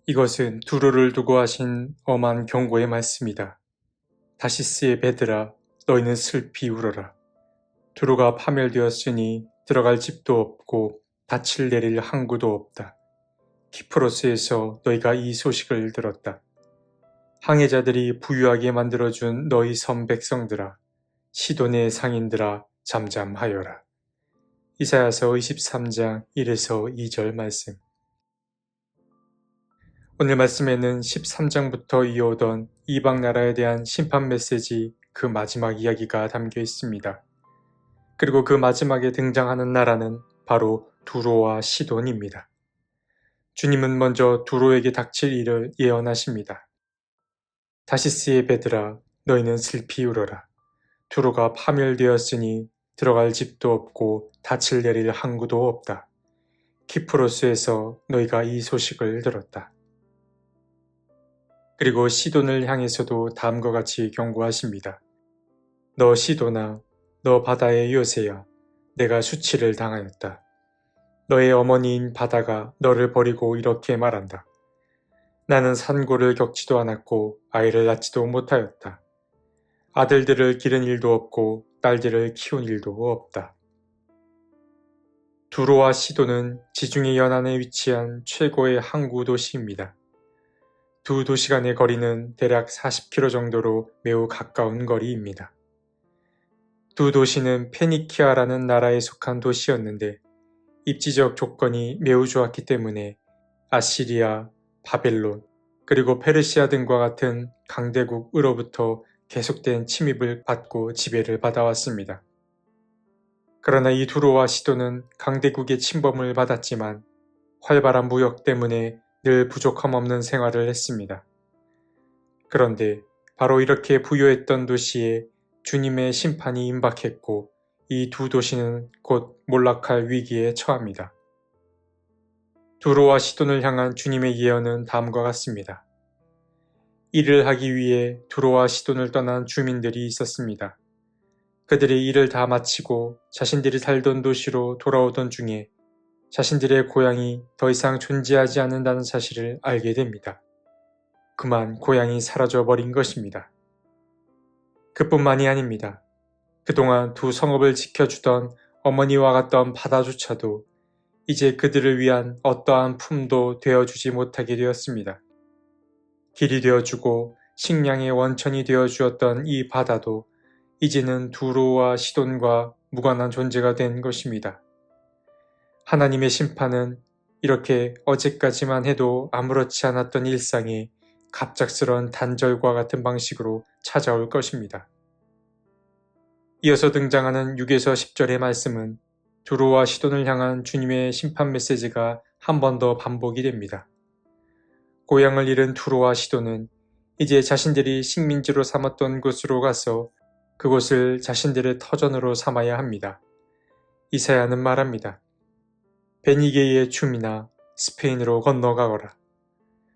이것은 두로를 두고 하신 엄한 경고의 말씀이다. 다시스의 베드라, 너희는 슬피 울어라. 두로가 파멸되었으니 들어갈 집도 없고 닻을 내릴 항구도 없다. 키프로스에서 너희가 이 소식을 들었다. 항해자들이 부유하게 만들어준 너희 섬 백성들아, 시돈의 상인들아 잠잠하여라. 이사야서 23장 1에서 2절 말씀. 오늘 말씀에는 13장부터 이어오던 이방 나라에 대한 심판 메시지 그 마지막 이야기가 담겨 있습니다. 그리고 그 마지막에 등장하는 나라는 바로 두로와 시돈입니다. 주님은 먼저 두로에게 닥칠 일을 예언하십니다. 다시스의 베드라, 너희는 슬피 울어라. 두로가 파멸되었으니 들어갈 집도 없고 닻을 내릴 항구도 없다. 키프로스에서 너희가 이 소식을 들었다. 그리고 시돈을 향해서도 다음과 같이 경고하십니다. 너 시돈아, 너 바다의 요새야, 내가 수치를 당하였다. 너의 어머니인 바다가 너를 버리고 이렇게 말한다. 나는 산고를 겪지도 않았고 아이를 낳지도 못하였다. 아들들을 기른 일도 없고 딸들을 키운 일도 없다. 두로와 시돈은 지중해 연안에 위치한 최고의 항구 도시입니다. 두 도시 간의 거리는 대략 40km 정도로 매우 가까운 거리입니다. 두 도시는 페니키아라는 나라에 속한 도시였는데 입지적 조건이 매우 좋았기 때문에 아시리아, 바벨론, 그리고 페르시아 등과 같은 강대국으로부터 계속된 침입을 받고 지배를 받아왔습니다. 그러나 이 두로와 시돈은 강대국의 침범을 받았지만 활발한 무역 때문에 늘 부족함 없는 생활을 했습니다. 그런데 바로 이렇게 부유했던 도시에 주님의 심판이 임박했고 이 두 도시는 곧 몰락할 위기에 처합니다. 두로와 시돈을 향한 주님의 예언은 다음과 같습니다. 일을 하기 위해 두로와 시돈을 떠난 주민들이 있었습니다. 그들이 일을 다 마치고 자신들이 살던 도시로 돌아오던 중에 자신들의 고향이 더 이상 존재하지 않는다는 사실을 알게 됩니다. 그만 고향이 사라져 버린 것입니다. 그뿐만이 아닙니다. 그동안 두 성읍을 지켜주던 어머니와 같던 바다조차도 이제 그들을 위한 어떠한 품도 되어주지 못하게 되었습니다. 길이 되어주고 식량의 원천이 되어주었던 이 바다도 이제는 두로와 시돈과 무관한 존재가 된 것입니다. 하나님의 심판은 이렇게 어제까지만 해도 아무렇지 않았던 일상에 갑작스런 단절과 같은 방식으로 찾아올 것입니다. 이어서 등장하는 6에서 10절의 말씀은 두로와 시돈을 향한 주님의 심판 메시지가 한 번 더 반복이 됩니다. 고향을 잃은 두로와 시돈은 이제 자신들이 식민지로 삼았던 곳으로 가서 그곳을 자신들의 터전으로 삼아야 합니다. 이사야는 말합니다. 베니게이의 춤이나 스페인으로 건너가거라.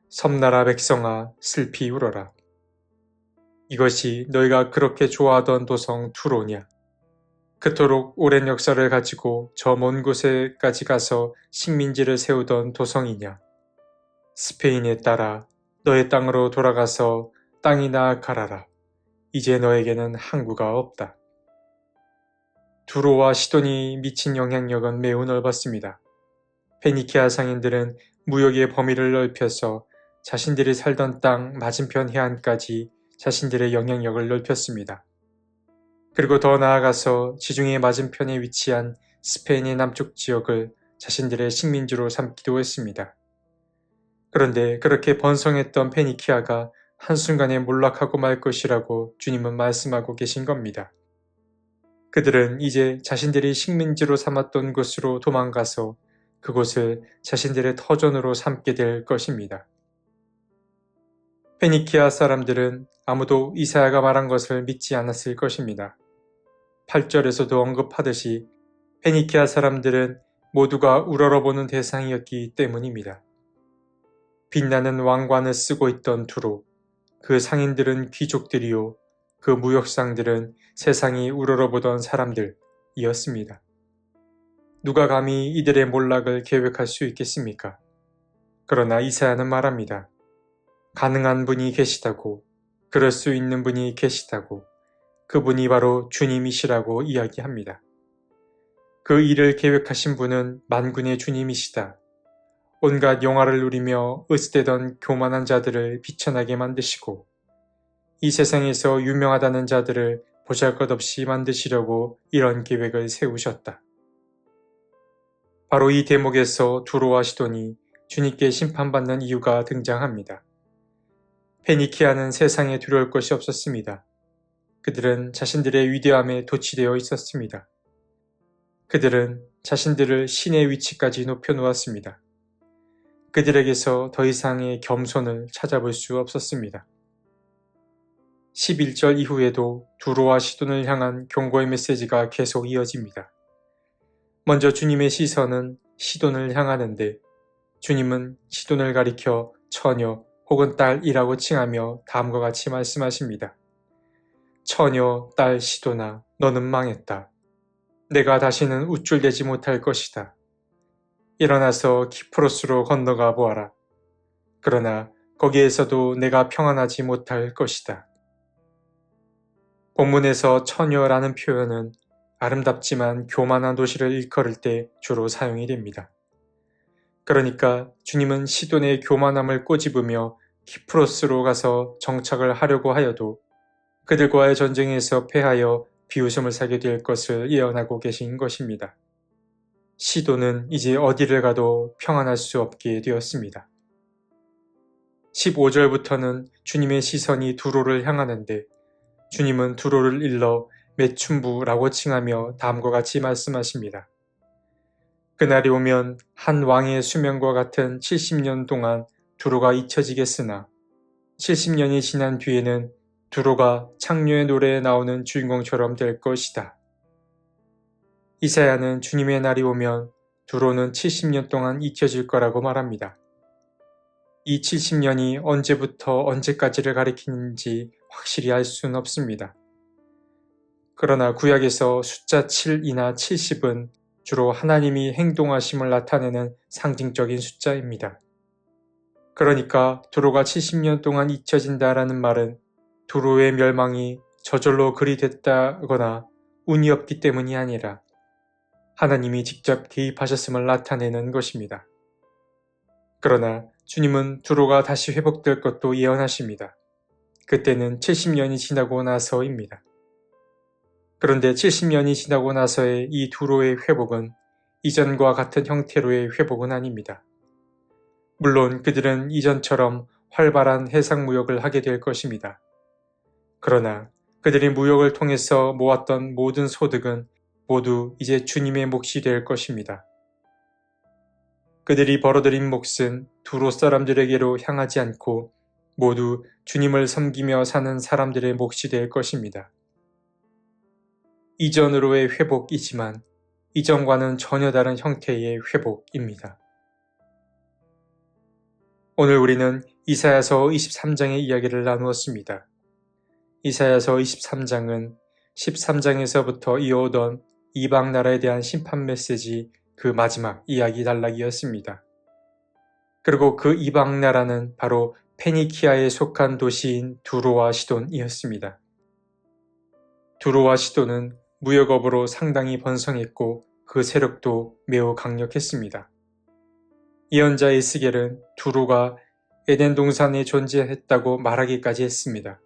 섬나라 백성아 슬피 울어라. 이것이 너희가 그렇게 좋아하던 도성 두로냐. 그토록 오랜 역사를 가지고 저 먼 곳에까지 가서 식민지를 세우던 도성이냐. 스페인에 따라 너의 땅으로 돌아가서 땅이나 갈아라. 이제 너에게는 항구가 없다. 두로와 시돈이 미친 영향력은 매우 넓었습니다. 페니키아 상인들은 무역의 범위를 넓혀서 자신들이 살던 땅 맞은편 해안까지 자신들의 영향력을 넓혔습니다. 그리고 더 나아가서 지중해 맞은편에 위치한 스페인의 남쪽 지역을 자신들의 식민지로 삼기도 했습니다. 그런데 그렇게 번성했던 페니키아가 한순간에 몰락하고 말 것이라고 주님은 말씀하고 계신 겁니다. 그들은 이제 자신들이 식민지로 삼았던 곳으로 도망가서 그곳을 자신들의 터전으로 삼게 될 것입니다. 페니키아 사람들은 아무도 이사야가 말한 것을 믿지 않았을 것입니다. 8절에서도 언급하듯이 페니키아 사람들은 모두가 우러러보는 대상이었기 때문입니다. 빛나는 왕관을 쓰고 있던 두로, 그 상인들은 귀족들이요, 그 무역상들은 세상이 우러러보던 사람들이었습니다. 누가 감히 이들의 몰락을 계획할 수 있겠습니까? 그러나 이사야는 말합니다. 가능한 분이 계시다고, 그럴 수 있는 분이 계시다고, 그분이 바로 주님이시라고 이야기합니다. 그 일을 계획하신 분은 만군의 주님이시다. 온갖 영화를 누리며 으스대던 교만한 자들을 비천하게 만드시고 이 세상에서 유명하다는 자들을 보잘것없이 만드시려고 이런 계획을 세우셨다. 바로 이 대목에서 두로와 시돈이 주님께 심판받는 이유가 등장합니다. 페니키아는 세상에 두려울 것이 없었습니다. 그들은 자신들의 위대함에 도취되어 있었습니다. 그들은 자신들을 신의 위치까지 높여놓았습니다. 그들에게서 더 이상의 겸손을 찾아볼 수 없었습니다. 11절 이후에도 두로와 시돈을 향한 경고의 메시지가 계속 이어집니다. 먼저 주님의 시선은 시돈을 향하는데 주님은 시돈을 가리켜 처녀 혹은 딸이라고 칭하며 다음과 같이 말씀하십니다. 처녀, 딸 시돈아, 너는 망했다. 내가 다시는 우쭐대지 못할 것이다. 일어나서 키프로스로 건너가 보아라. 그러나 거기에서도 내가 평안하지 못할 것이다. 본문에서 처녀라는 표현은 아름답지만 교만한 도시를 일컬을 때 주로 사용이 됩니다. 그러니까 주님은 시돈의 교만함을 꼬집으며 키프로스로 가서 정착을 하려고 하여도 그들과의 전쟁에서 패하여 비웃음을 사게 될 것을 예언하고 계신 것입니다. 시돈은 이제 어디를 가도 평안할 수 없게 되었습니다. 15절부터는 주님의 시선이 두로를 향하는데 주님은 두로를 일러 메춘부라고 칭하며 다음과 같이 말씀하십니다. 그날이 오면 한 왕의 수명과 같은 70년 동안 두로가 잊혀지겠으나 70년이 지난 뒤에는 두로가 창녀의 노래에 나오는 주인공처럼 될 것이다. 이사야는 주님의 날이 오면 두로는 70년 동안 잊혀질 거라고 말합니다. 이 70년이 언제부터 언제까지를 가리키는지 확실히 알 수는 없습니다. 그러나 구약에서 숫자 7이나 70은 주로 하나님이 행동하심을 나타내는 상징적인 숫자입니다. 그러니까 두로가 70년 동안 잊혀진다라는 말은 두로의 멸망이 저절로 그리 됐다거나 운이 없기 때문이 아니라 하나님이 직접 개입하셨음을 나타내는 것입니다. 그러나 주님은 두로가 다시 회복될 것도 예언하십니다. 그때는 70년이 지나고 나서입니다. 그런데 70년이 지나고 나서의 이 두로의 회복은 이전과 같은 형태로의 회복은 아닙니다. 물론 그들은 이전처럼 활발한 해상무역을 하게 될 것입니다. 그러나 그들이 무역을 통해서 모았던 모든 소득은 모두 이제 주님의 몫이 될 것입니다. 그들이 벌어들인 몫은 두로 사람들에게로 향하지 않고 모두 주님을 섬기며 사는 사람들의 몫이 될 것입니다. 이전으로의 회복이지만 이전과는 전혀 다른 형태의 회복입니다. 오늘 우리는 이사야서 23장의 이야기를 나누었습니다. 이사야서 23장은 13장에서부터 이어오던 이방 나라에 대한 심판 메시지 그 마지막 이야기 단락이었습니다. 그리고 그 이방 나라는 바로 페니키아에 속한 도시인 두로와 시돈이었습니다. 두로와 시돈은 무역업으로 상당히 번성했고 그 세력도 매우 강력했습니다. 예언자 에스겔은 두로가 에덴 동산에 존재했다고 말하기까지 했습니다.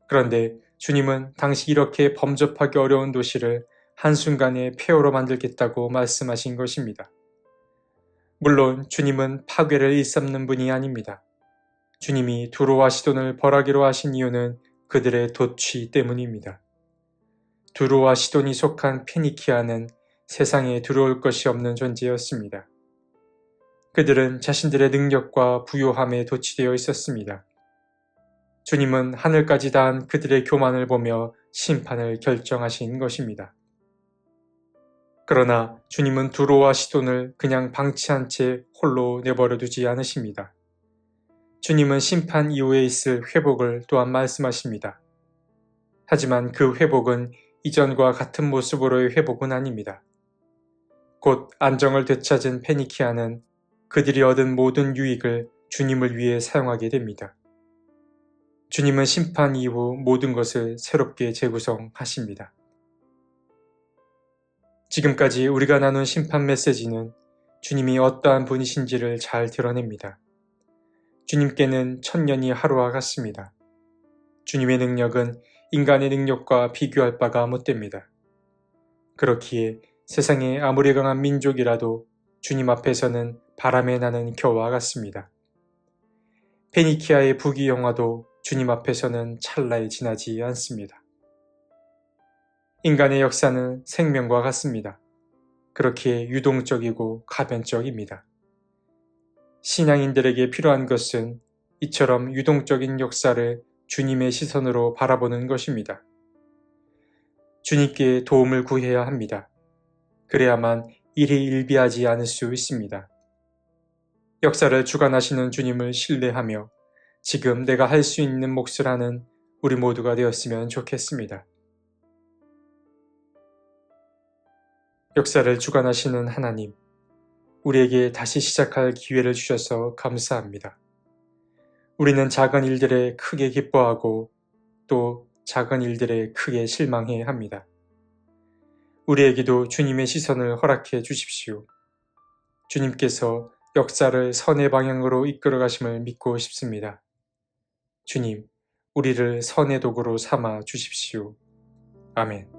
그런데 주님은 당시 이렇게 범접하기 어려운 도시를 한순간에 폐허로 만들겠다고 말씀하신 것입니다. 물론 주님은 파괴를 일삼는 분이 아닙니다. 주님이 두로와 시돈을 벌하기로 하신 이유는 그들의 도취 때문입니다. 두로와 시돈이 속한 페니키아는 세상에 들어올 것이 없는 존재였습니다. 그들은 자신들의 능력과 부요함에 도취되어 있었습니다. 주님은 하늘까지 닿은 그들의 교만을 보며 심판을 결정하신 것입니다. 그러나 주님은 두로와 시돈을 그냥 방치한 채 홀로 내버려 두지 않으십니다. 주님은 심판 이후에 있을 회복을 또한 말씀하십니다. 하지만 그 회복은 이전과 같은 모습으로의 회복은 아닙니다. 곧 안정을 되찾은 페니키아는 그들이 얻은 모든 유익을 주님을 위해 사용하게 됩니다. 주님은 심판 이후 모든 것을 새롭게 재구성하십니다. 지금까지 우리가 나눈 심판 메시지는 주님이 어떠한 분이신지를 잘 드러냅니다. 주님께는 천년이 하루와 같습니다. 주님의 능력은 인간의 능력과 비교할 바가 못됩니다. 그렇기에 세상의 아무리 강한 민족이라도 주님 앞에서는 바람에 나는 겨와 같습니다. 페니키아의 부귀영화도 주님 앞에서는 찰나에 지나지 않습니다. 인간의 역사는 생명과 같습니다. 그렇기에 유동적이고 가변적입니다. 신앙인들에게 필요한 것은 이처럼 유동적인 역사를 주님의 시선으로 바라보는 것입니다. 주님께 도움을 구해야 합니다. 그래야만 일이 일비하지 않을 수 있습니다. 역사를 주관하시는 주님을 신뢰하며 지금 내가 할 수 있는 몫을 하는 우리 모두가 되었으면 좋겠습니다. 역사를 주관하시는 하나님, 우리에게 다시 시작할 기회를 주셔서 감사합니다. 우리는 작은 일들에 크게 기뻐하고 또 작은 일들에 크게 실망해 합니다. 우리에게도 주님의 시선을 허락해 주십시오. 주님께서 역사를 선의 방향으로 이끌어 가심을 믿고 싶습니다. 주님, 우리를 선의 도구로 삼아 주십시오. 아멘.